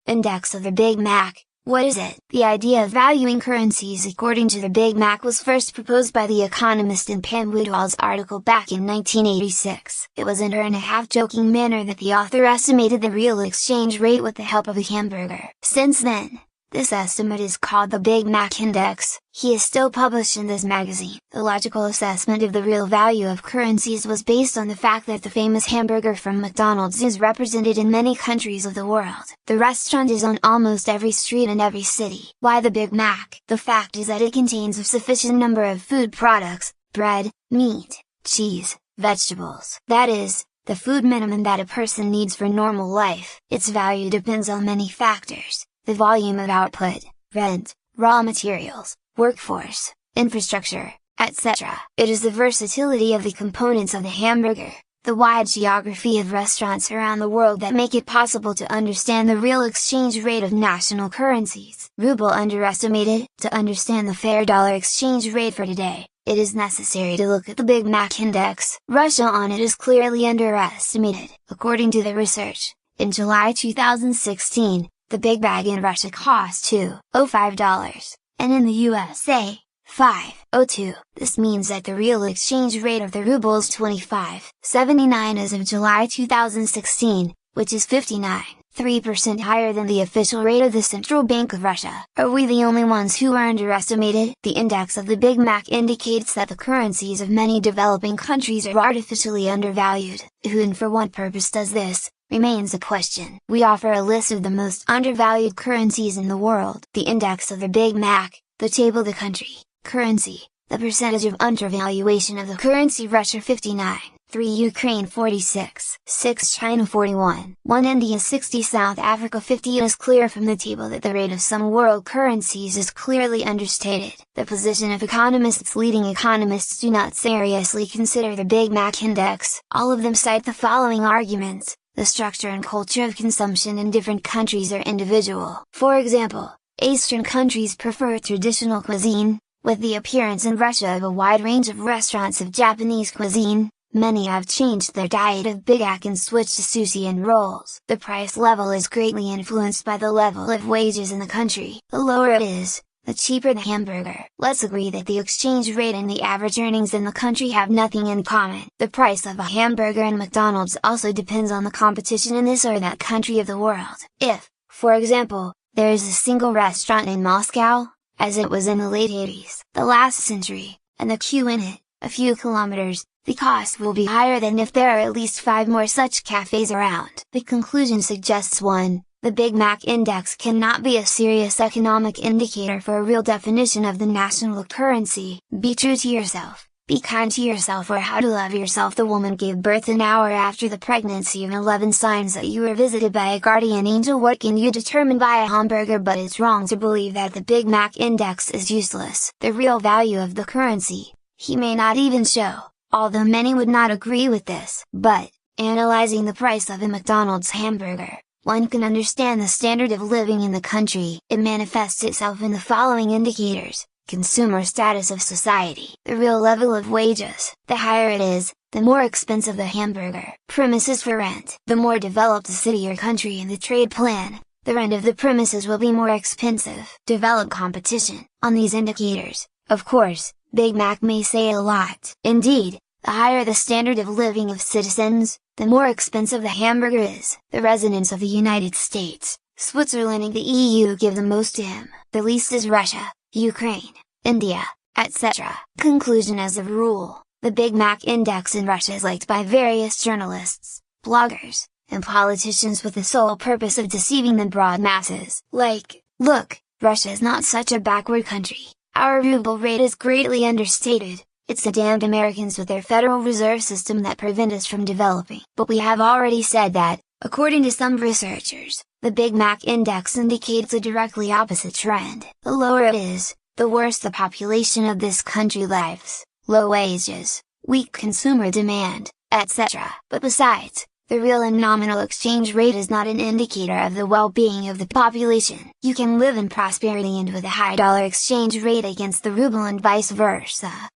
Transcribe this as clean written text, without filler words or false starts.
Index of the Big Mac. What is it? The idea of valuing currencies according to the Big Mac was first proposed by the economist in Pam Woodwall's article back in 1986. It was in her in a half-joking manner that the author estimated the real exchange rate with the help of a hamburger. Since then, this estimate is called the Big Mac Index. He is still published in this magazine. The logical assessment of the real value of currencies was based on the fact that the famous hamburger from McDonald's is represented in many countries of the world. The restaurant is on almost every street in every city. Why the Big Mac? The fact is that it contains a sufficient number of food products: bread, meat, cheese, vegetables. That is, the food minimum that a person needs for normal life. Its value depends on many factors: the volume of output, rent, raw materials, workforce, infrastructure, etc. It is the versatility of the components of the hamburger, the wide geography of restaurants around the world that make it possible to understand the real exchange rate of national currencies. Ruble underestimated. To understand the fair dollar exchange rate for today, it is necessary to look at the Big Mac Index. Russia on it is clearly underestimated. According to the research, in July 2016, the Big Bag in Russia cost $2.05, and in the USA, $5.02. This means that the real exchange rate of the ruble is 25.79 as of July 2016, which is 59.3% higher than the official rate of the Central Bank of Russia. Are we the only ones who are underestimated? The index of the Big Mac indicates that the currencies of many developing countries are artificially undervalued. Who and for what purpose does this? Remains a question. We offer a list of the most undervalued currencies in the world. The index of the Big Mac, the table. The country, currency, the percentage of undervaluation of the currency: Russia 59.3, Ukraine 46.6, China 41.1, India 60, South Africa 50. It is clear from the table that the rate of some world currencies is clearly understated. The position of economists. Leading economists do not seriously consider the Big Mac Index. All of them cite the following arguments: the structure and culture of consumption in different countries are individual. For example, Eastern countries prefer traditional cuisine, with the appearance in Russia of a wide range of restaurants of Japanese cuisine. Many have changed their diet of Bigak and switched to sushi and rolls. The price level is greatly influenced by the level of wages in the country. The lower it is, the cheaper the hamburger. Let's agree that the exchange rate and the average earnings in the country have nothing in common. The price of a hamburger in McDonald's also depends on the competition in this or that country of the world. If, for example, there is a single restaurant in Moscow, as it was in the late 80s, the last century, and the queue in it, a few kilometers, the cost will be higher than if there are at least 5 more such cafes around. The conclusion suggests 1. The Big Mac Index cannot be a serious economic indicator for a real definition of the national currency. Be true to yourself, be kind to yourself, or how to love yourself. The woman gave birth an hour after the pregnancy of 11 signs that you were visited by a guardian angel. What can you determine by a hamburger? But it's wrong to believe that the Big Mac Index is useless. The real value of the currency, he may not even show, although many would not agree with this. But, analyzing the price of a McDonald's hamburger, one can understand the standard of living in the country. It manifests itself in the following indicators: consumer status of society, the real level of wages. The higher it is, the more expensive the hamburger. Premises for rent. The more developed the city or country in the trade plan, the rent of the premises will be more expensive. Developed competition. On these indicators, of course, Big Mac may say a lot. Indeed, the higher the standard of living of citizens, the more expensive the hamburger is. The residents of the United States, Switzerland and the EU give the most to him. The least is Russia, Ukraine, India, etc. Conclusion: as a rule, the Big Mac Index in Russia is liked by various journalists, bloggers, and politicians with the sole purpose of deceiving the broad masses. Like, look, Russia is not such a backward country. Our ruble rate is greatly understated. It's the damned Americans with their Federal Reserve System that prevent us from developing. But we have already said that, according to some researchers, the Big Mac Index indicates a directly opposite trend. The lower it is, the worse the population of this country lives: low wages, weak consumer demand, etc. But besides, the real and nominal exchange rate is not an indicator of the well-being of the population. You can live in prosperity and with a high dollar exchange rate against the ruble and vice versa.